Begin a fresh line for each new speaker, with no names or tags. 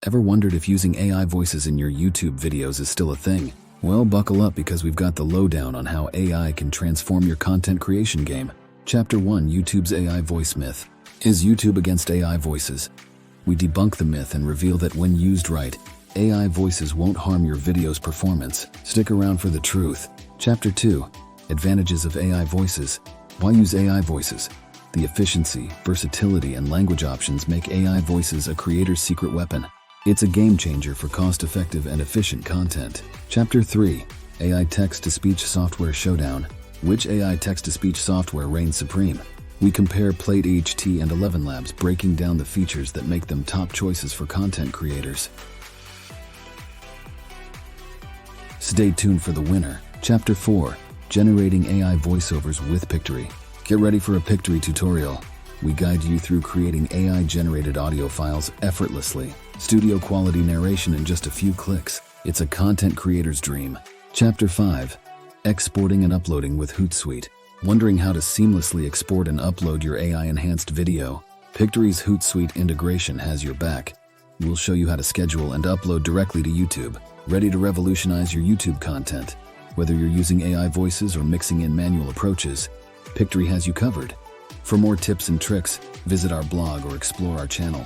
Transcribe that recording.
Ever wondered if using AI voices in your YouTube videos is still a thing? Well, buckle up because we've got the lowdown on how AI can transform your content creation game. Chapter 1: YouTube's AI Voice Myth. Is YouTube against AI voices? We debunk the myth and reveal that when used right, AI voices won't harm your video's performance. Stick around for the truth. Chapter 2: Advantages of AI voices. Why use AI voices? The efficiency, versatility, and language options make AI voices a creator's secret weapon. It's a game changer for cost-effective and efficient content. Chapter 3: AI text-to-speech software showdown. Which AI text-to-speech software reigns supreme? We compare Pictory and ElevenLabs, breaking down the features that make them top choices for content creators. Stay tuned for the winner. Chapter 4: Generating AI Voiceovers with Pictory. Get ready for a Pictory tutorial. We guide you through creating AI-generated audio files effortlessly. Studio-quality narration in just a few clicks. It's a content creator's dream. Chapter 5: Exporting and uploading with Hootsuite. Wondering how to seamlessly export and upload your AI-enhanced video? Pictory's Hootsuite integration has your back. We'll show you how to schedule and upload directly to YouTube. Ready to revolutionize your YouTube content? Whether you're using AI voices or mixing in manual approaches, Pictory has you covered. For more tips and tricks, visit our blog or explore our channel.